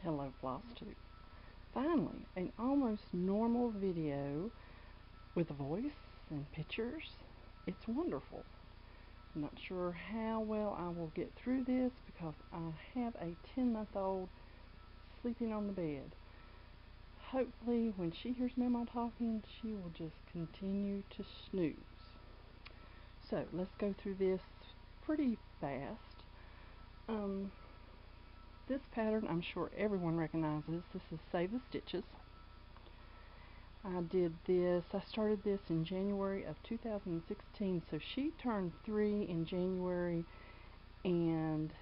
Hello, Flosstube. Finally, an almost normal video with a voice and pictures. It's wonderful. I'm not sure how well I will get through this because I have a 10-month-old sleeping on the bed. Hopefully, when she hears Mama talking, she will just continue to snooze. So, let's go through this pretty fast. This pattern I'm sure everyone recognizes. This is Save the Stitches. I started this in January of 2016, so she turned 3 in January, and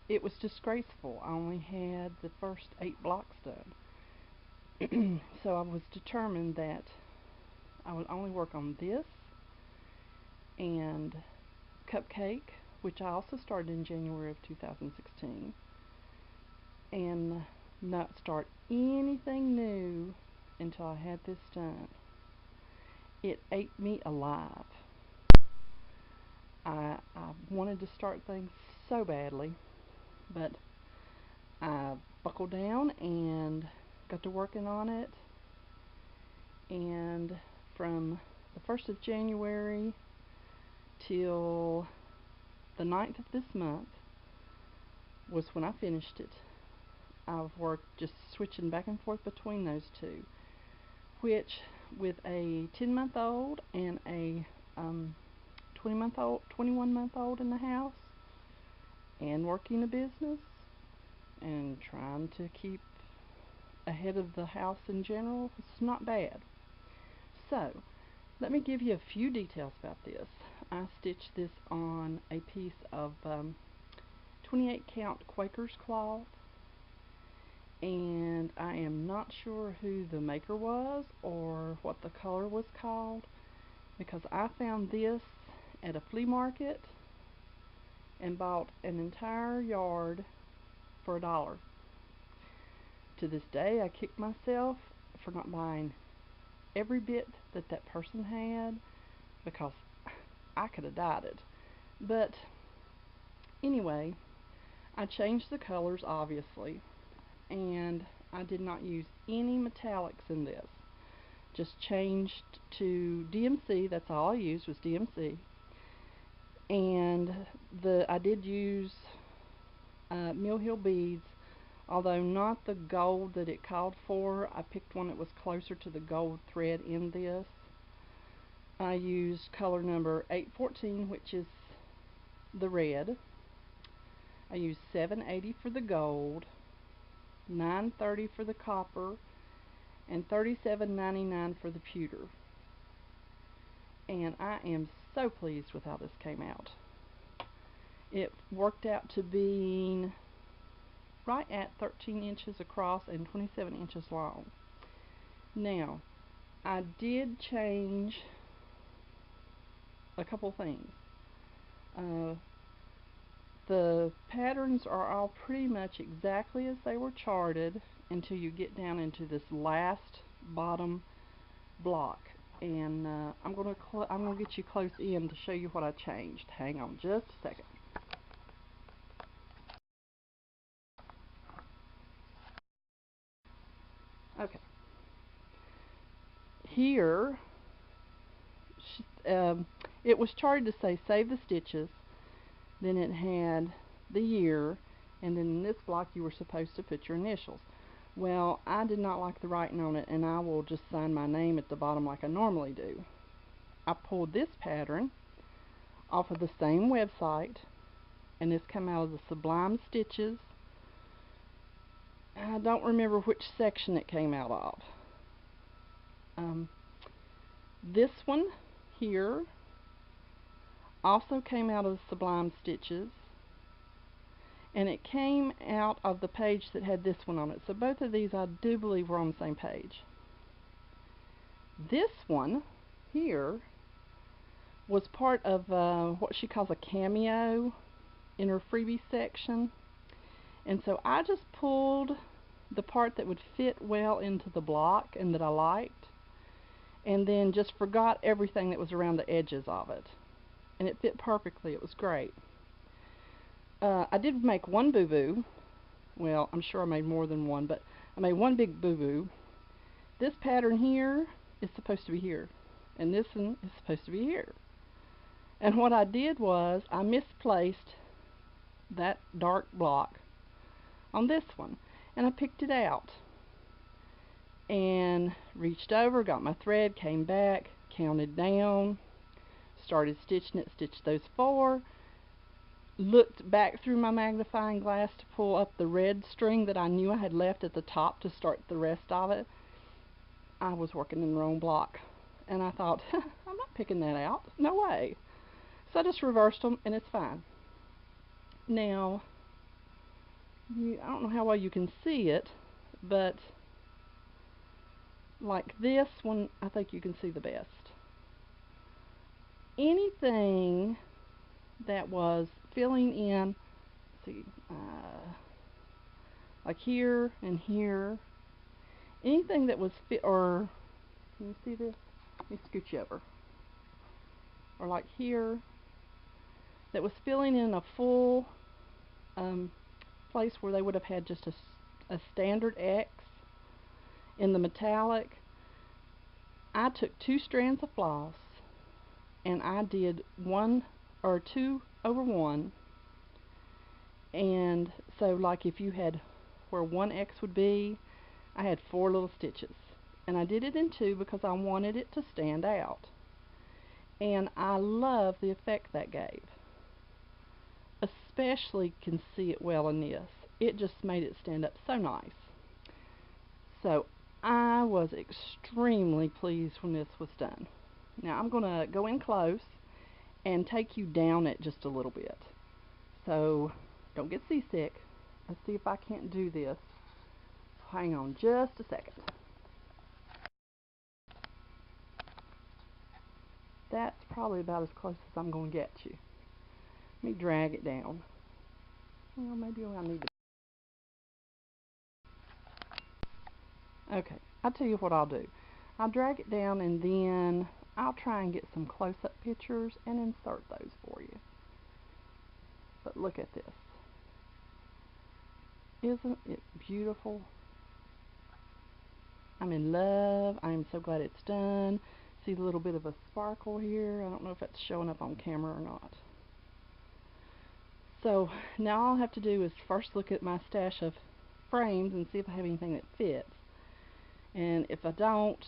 it was disgraceful. I only had the first 8 blocks done. So I was determined that I would only work on this and Cupcake, which I also started in January of 2016, and not start anything new until I had this done. It ate me alive. I wanted to start things so badly, but I buckled down and got to working on it, and from the 1st of January till the 9th of this month was when I finished it. I've worked just switching back and forth between those two, which with a 10-month-old and a 21-month-old in the house, and working a business and trying to keep ahead of the house in general, it's not bad. So let me give you a few details about this. I stitched this on a piece of 28 count Quaker's cloth, and I am not sure who the maker was or what the color was called, because I found this at a flea market and bought an entire yard for $1. To this day, I kick myself for not buying every bit that that person had, because I could have dyed it. But anyway, I changed the colors, obviously, and I did not use any metallics in this. Just changed to DMC. That's all I used was DMC. And I did use Mill Hill beads, although not the gold that it called for. I picked one that was closer to the gold thread in this. I used color number 814, which is the red. I used 780 for the gold, 930 for the copper, and 37.99 for the pewter. And I am so pleased with how this came out. It worked out to being right at 13 inches across and 27 inches long. Now, I did change a couple things. The patterns are all pretty much exactly as they were charted until you get down into this last bottom block, and I'm gonna get you close in to show you what I changed. Hang on just a second. Okay. Here, it was charted to say Save the Stitches. Then it had the year, and then in this block you were supposed to put your initials. Well, I did not like the writing on it, and I will just sign my name at the bottom like I normally do. I pulled this pattern off of the same website, and this came out of the Sublime Stitches. I don't remember which section it came out of. This one here also came out of Sublime Stitches, and it came out of the page that had this one on it. So both of these I do believe were on the same page. This one here was part of what she calls a cameo in her freebie section, and so I just pulled the part that would fit well into the block and that I liked, and then just forgot everything that was around the edges of it. And it fit perfectly. It was great. I did make one boo-boo, Well, I'm sure I made more than one, but I made one big boo-boo. This pattern here is supposed to be here, and this one is supposed to be here. And what I did was I misplaced that dark block on this one, and I picked it out and reached over, got my thread, came back, counted down, started stitching it, stitched those 4, looked back through my magnifying glass to pull up the red string that I knew I had left at the top to start the rest of it. I was working in the wrong block, and I thought, I'm not picking that out, no way. So I just reversed them, and it's fine. Now, I don't know how well you can see it, but like this one, I think you can see the best. Anything that was filling in, let's see, like here and here, anything that was or can you see this? Let me scooch you over. Or like here, that was filling in a full place where they would have had just a standard X in the metallic. I took 2 strands of floss and I did 1 or 2 over 1, and so like if you had where 1 X would be, I had 4 little stitches, and I did it in 2 because I wanted it to stand out, and I love the effect that gave. Especially can see it well in this. It just made it stand up so nice. So I was extremely pleased when this was done. Now I'm going to go in close and take you down it just a little bit. So don't get seasick. Let's see if I can't do this. Hang on just a second. That's probably about as close as I'm going to get you. Let me drag it down. Well, maybe I need to. Okay, I'll tell you what I'll do. I'll drag it down and then I'll try and get some close-up pictures and insert those for you. But look at this. Isn't it beautiful? I'm in love. I'm so glad it's done. See a little bit of a sparkle here. I don't know if that's showing up on camera or not. So now all I have to do is first look at my stash of frames and see if I have anything that fits. And if I don't,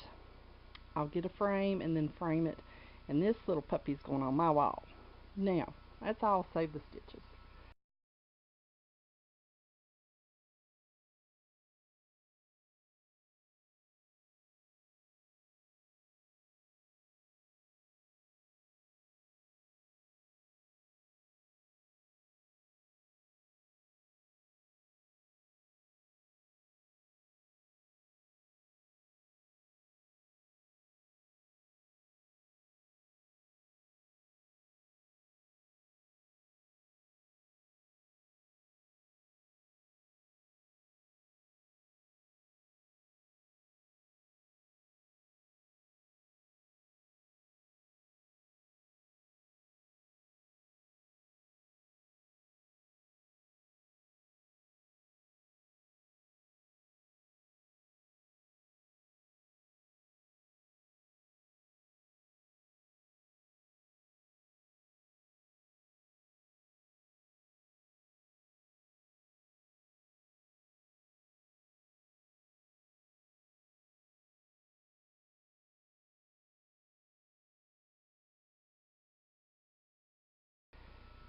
I'll get a frame and then frame it. And this little puppy's going on my wall. Now, that's all. Save the stitches.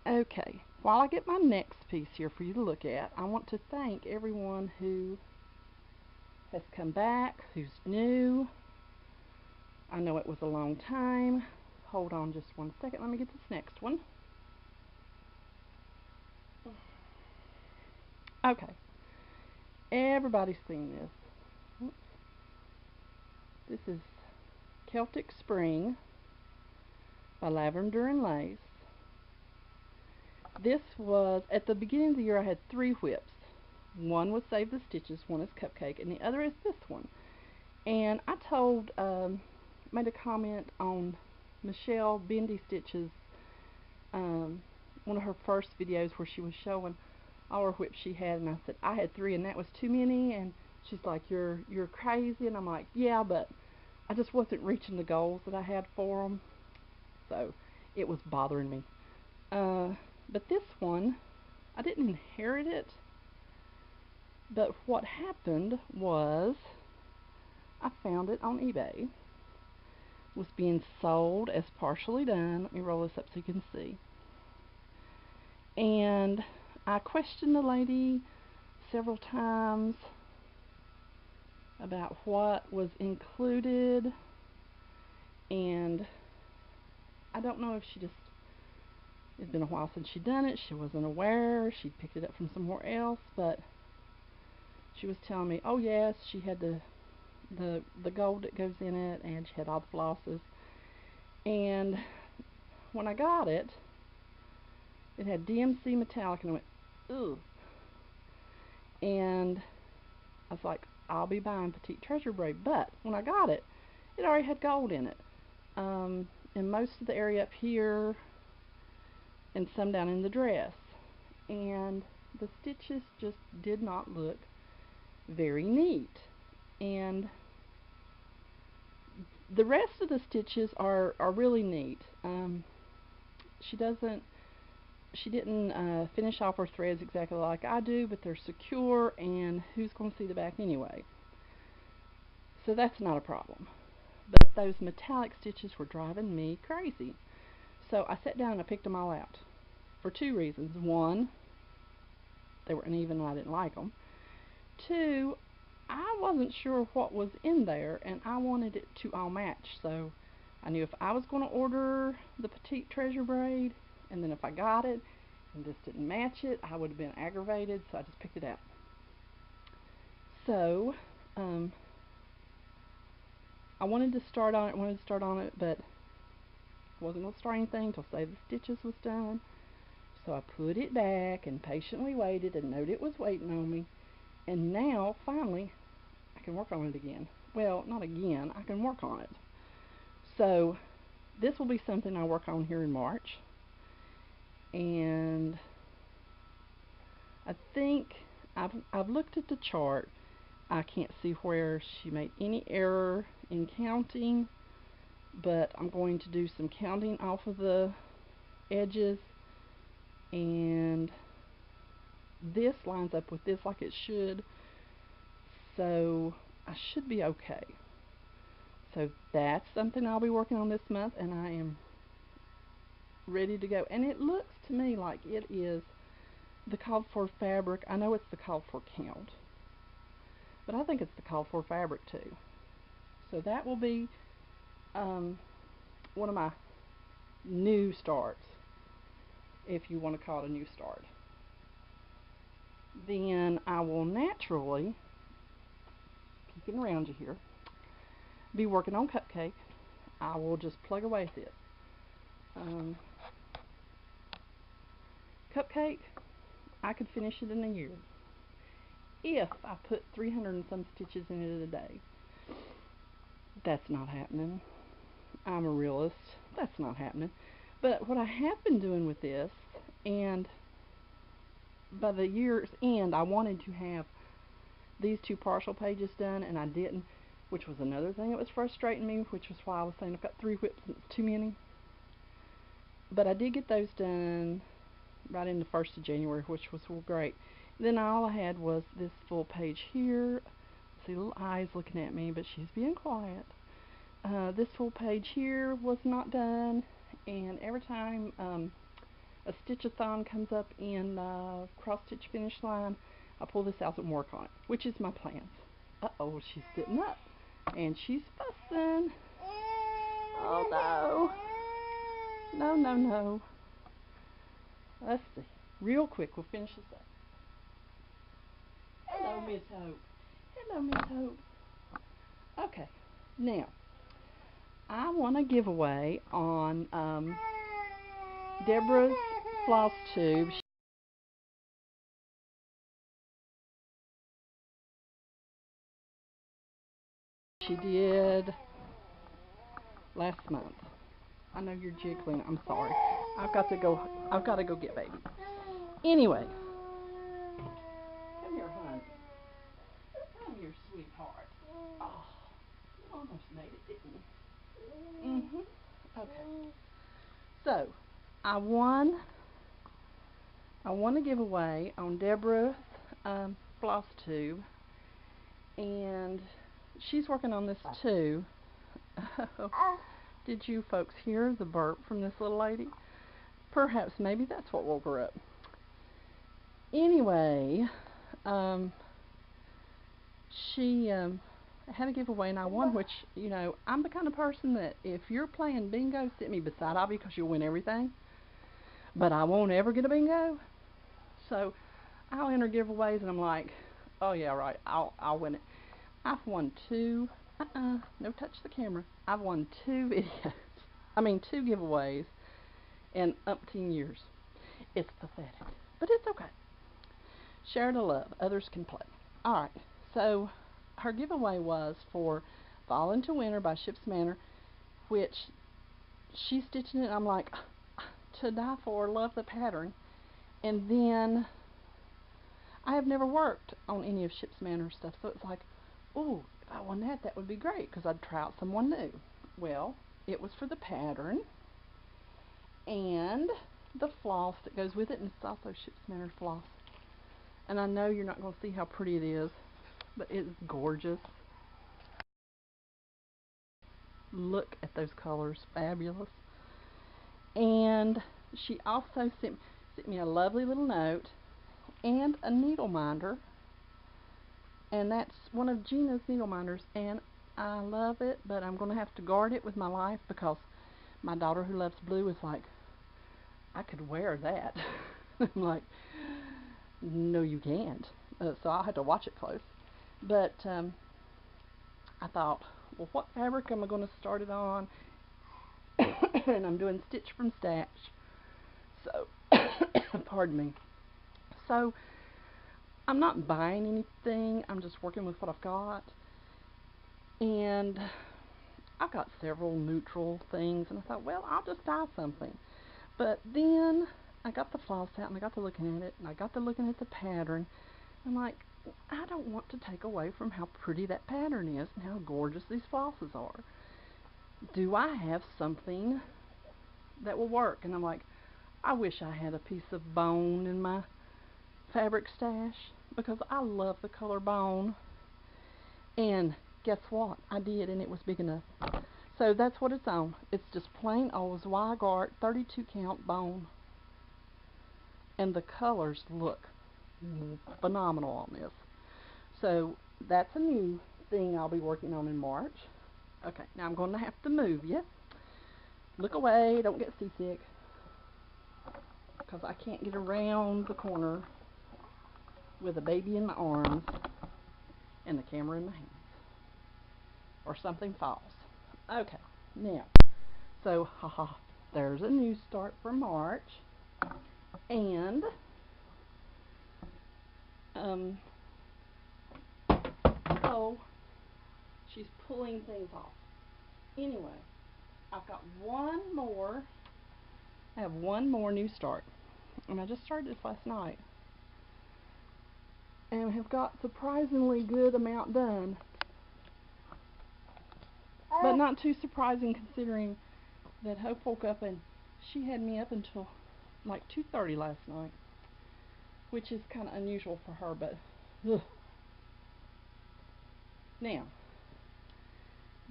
Okay, while I get my next piece here for you to look at, I want to thank everyone who has come back, who's new. I know it was a long time. Hold on just one second. Let me get this next one. Okay, everybody's seen this. Oops. This is Celtic Spring by Lavender and Lace. This was, at the beginning of the year, I had 3 whips. One was Save the Stitches, one is Cupcake, and the other is this one. And I made a comment on Michelle Bendy Stitches, one of her first videos where she was showing all her whips she had, and I said I had 3 and that was too many, and she's like, you're crazy, and I'm like, yeah, but I just wasn't reaching the goals that I had for them, so it was bothering me. But this one, I didn't inherit it, but what happened was I found it on eBay. It was being sold as partially done. Let me roll this up so you can see. And I questioned the lady several times about what was included, and I don't know if she just, it's been a while since she'd done it, she wasn't aware, she'd picked it up from somewhere else, but she was telling me, oh yes, she had the gold that goes in it, and she had all the flosses. And when I got it, it had DMC metallic, and I went, ugh. And I was like, I'll be buying Petite Treasure Braid. But when I got it, it already had gold in it. In most of the area up here, and some down in the dress. And the stitches just did not look very neat. And the rest of the stitches are really neat. She didn't finish off her threads exactly like I do, but they're secure, and who's going to see the back anyway? So that's not a problem. But those metallic stitches were driving me crazy. So I sat down and I picked them all out for 2 reasons. 1, they were uneven and I didn't like them. 2, I wasn't sure what was in there, and I wanted it to all match. So I knew if I was going to order the Petite Treasure Braid, and then if I got it and this didn't match it, I would have been aggravated, so I just picked it out. So I wanted to start on it, but I wasn't going to start anything until say the stitches was done. So I put it back and patiently waited and knowed it was waiting on me. And now, finally, I can work on it again. Well, not again, I can work on it. So this will be something I work on here in March. And I think I've looked at the chart. I can't see where she made any error in counting, but I'm going to do some counting off of the edges, and this lines up with this like it should, so I should be okay. So that's something I'll be working on this month, and I am ready to go. And it looks to me like it is the called for fabric. I know it's the called for count, but I think it's the called for fabric too. So that will be one of my new starts, if you want to call it a new start. Then I will naturally, peeking around you here, be working on Cupcake. I will just plug away at this. Cupcake, I could finish it in a year if I put 300 and some stitches in it a day. That's not happening. I'm a realist. That's not happening. But what I have been doing with this, and by the year's end, I wanted to have these 2 partial pages done, and I didn't, which was another thing that was frustrating me, which was why I was saying I've got 3 whips and it's too many. But I did get those done right in the 1st of January, which was great. Then all I had was this full page here. See little eyes looking at me, but she's being quiet. This full page here was not done, and every time a stitch-a-thon comes up in cross-stitch finish line, I pull this out and work on it, which is my plans. Uh-oh, she's sitting up, and she's fussing. Oh, no. No, no, no. Let's see. Real quick, we'll finish this up. Hello, Miss Hope. Hello, Miss Hope. Okay, now, I want a giveaway on Deborah's Flosstube. She did last month. I know you're jiggling. I'm sorry. I've got to go get baby. Anyway, made it, didn't we? Okay. So, I won a giveaway on Deborah's Flosstube, and she's working on this too. Did you folks hear the burp from this little lady? Perhaps maybe that's what woke her up. Anyway, she had a giveaway and I won, which, you know, I'm the kind of person that if you're playing bingo, sit me beside Abby because you'll win everything. But I won't ever get a bingo. So I'll enter giveaways and I'm like, oh yeah, right, I'll win it. I've won two, no touch the camera. I've won two videos. I mean, two giveaways in umpteen years. It's pathetic, but it's okay. Share the love. Others can play. Alright, so her giveaway was for Fall into Winter by Ship's Manor, which she's stitching it. I'm like, to die for, love the pattern. And then I have never worked on any of Ship's Manor stuff, so it's like, ooh, if I won that, that would be great, because I'd try out someone new. Well, it was for the pattern and the floss that goes with it, and it's also Ship's Manor floss. And I know you're not going to see how pretty it is, but it's gorgeous. Look at those colors, fabulous. And she also sent me a lovely little note and a needle minder, and that's one of Gina's needle minders, and I love it, but I'm going to have to guard it with my life because my daughter who loves blue is like, I could wear that. I'm like, no you can't. So I'll have to watch it close. But I thought, well, what fabric am I going to start it on? And I'm doing Stitch from Stash. So, pardon me. So, I'm not buying anything. I'm just working with what I've got. And I've got several neutral things. And I thought, well, I'll just dye something. But then I got the floss out and I got to looking at it. And I got to looking at the pattern. I'm like, I don't want to take away from how pretty that pattern is and how gorgeous these flosses are. Do I have something that will work? And I'm like, I wish I had a piece of bone in my fabric stash because I love the color bone. And guess what? I did, and it was big enough. So that's what it's on. It's just plain old Zweigart 32 count bone. And the colors look phenomenal on this. So that's a new thing I'll be working on in March. Okay, now I'm going to have to move you. Look away, don't get seasick, because I can't get around the corner with a baby in my arms and the camera in my hands, or something falls. Okay, now, so haha, there's a new start for March, and oh, she's pulling things off. Anyway, I've got I have one more new start, and I just started this last night, and have got surprisingly good amount done, but not too surprising considering that Hope woke up and she had me up until like 2:30 last night, which is kind of unusual for her, but ugh. Now,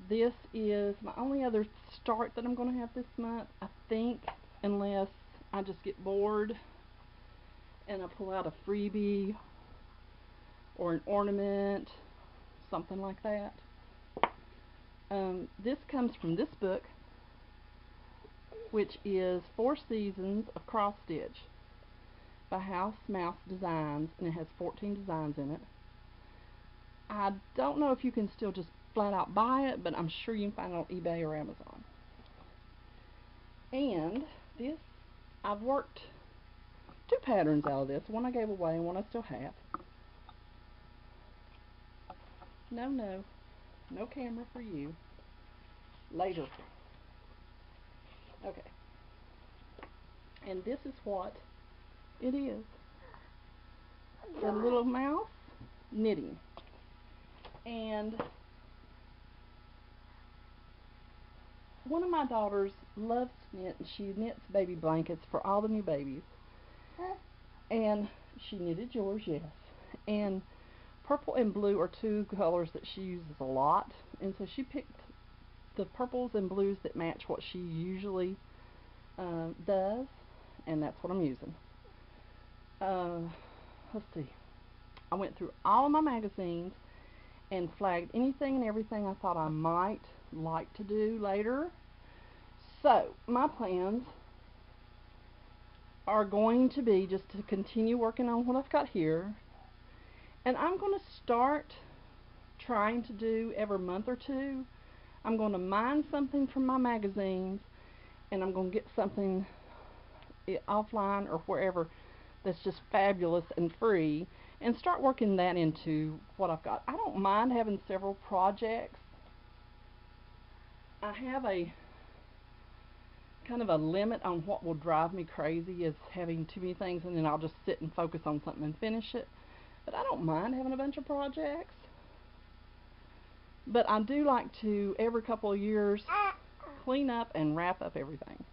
this is my only other start that I'm going to have this month, I think, unless I just get bored and I pull out a freebie or an ornament, something like that. This comes from this book, which is 4 Seasons of Cross Stitch by House Mouse Designs, and it has 14 designs in it. I don't know if you can still just flat out buy it, but I'm sure you can find it on eBay or Amazon. And this, I've worked 2 patterns out of this. One I gave away and one I still have. No camera for you. Later. Okay. And this is what it is. The little mouse knitting. And one of my daughters loves to knit, and she knits baby blankets for all the new babies. And she knitted yours, yes. And purple and blue are two colors that she uses a lot, and so she picked the purples and blues that match what she usually does, and that's what I'm using. Let's see. I went through all of my magazines and flagged anything and everything I thought I might like to do later. So my plans are going to be just to continue working on what I've got here, and I'm going to start trying to do every month or two. I'm going to mine something from my magazines, and I'm going to get something offline or wherever that's just fabulous and free, and start working that into what I've got. I don't mind having several projects. I have a kind of a limit on what will drive me crazy, is having too many things, and then I'll just sit and focus on something and finish it. But I don't mind having a bunch of projects. But I do like to, every couple of years, clean up and wrap up everything.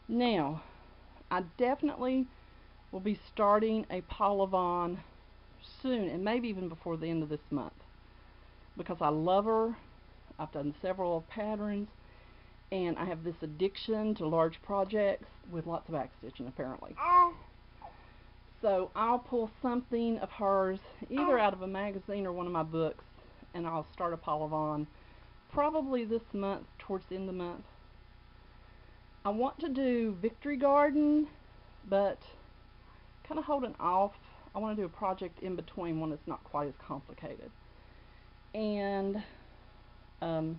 Now, I definitely will be starting a Paula Vaughn soon, and maybe even before the end of this month, because I love her. I've done several patterns, and I have this addiction to large projects with lots of backstitching, apparently. So I'll pull something of hers, either out of a magazine or one of my books, and I'll start a Paula Vaughn probably this month, towards the end of the month. I want to do Victory Garden, but kind of holding off. I want to do a project in between, one that's not quite as complicated. And I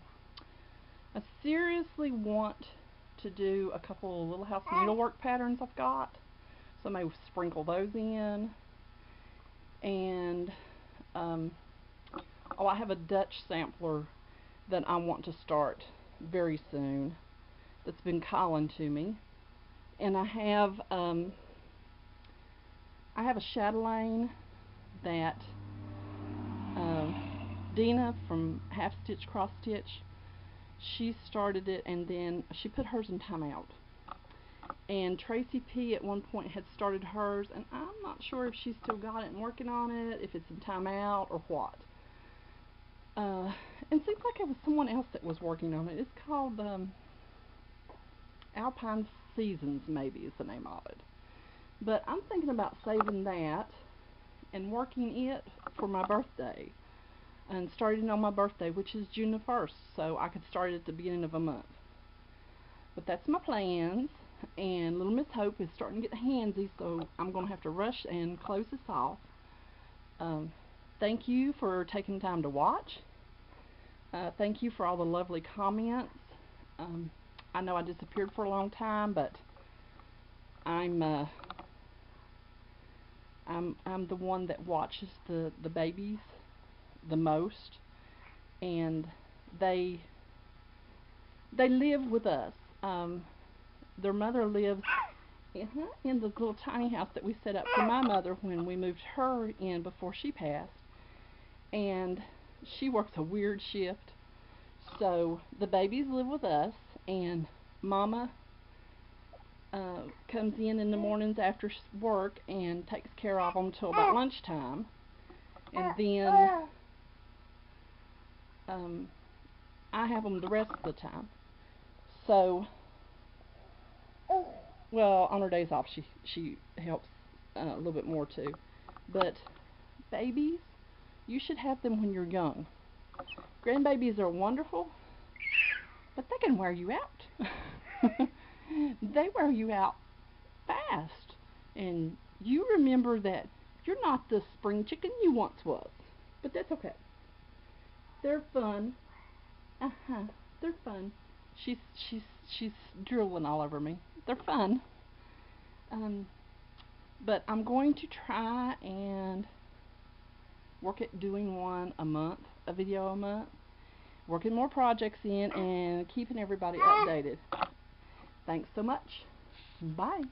seriously want to do a couple of Little House Needlework patterns I've got, so I may sprinkle those in. And I have a Dutch sampler that I want to start very soon that's been calling to me. And I have a chatelaine that Dina from Half Stitch Cross Stitch, she started it, and then she put hers in timeout. And Tracy P at one point had started hers, and I'm not sure if she's still got it and working on it, if it's in timeout or what. And it seems like it was someone else that was working on it. It's called Alpine Seasons, maybe is the name of it. But I'm thinking about saving that and working it for my birthday, and starting on my birthday, which is June the 1st, so I could start it at the beginning of a month. But that's my plans, and little Miss Hope is starting to get handsy, so I'm going to have to rush and close this off. Thank you for taking time to watch. Thank you for all the lovely comments. I know I disappeared for a long time, but I'm the one that watches the babies the most, and they live with us. Their mother lives in the little tiny house that we set up for my mother when we moved her in before she passed, and she works a weird shift, so the babies live with us, and Mama comes in the mornings after work and takes care of them till about lunchtime, and then I have them the rest of the time. So, well, on her days off she helps a little bit more too. But babies, you should have them when you're young. Grandbabies are wonderful, but they can wear you out. They wear you out fast, and you remember that you're not the spring chicken you once was. But that's okay. They're fun. They're fun. She's drooling all over me. They're fun. But I'm going to try and work at doing one a month, a video a month, working more projects in, and keeping everybody updated. Thanks so much. Bye.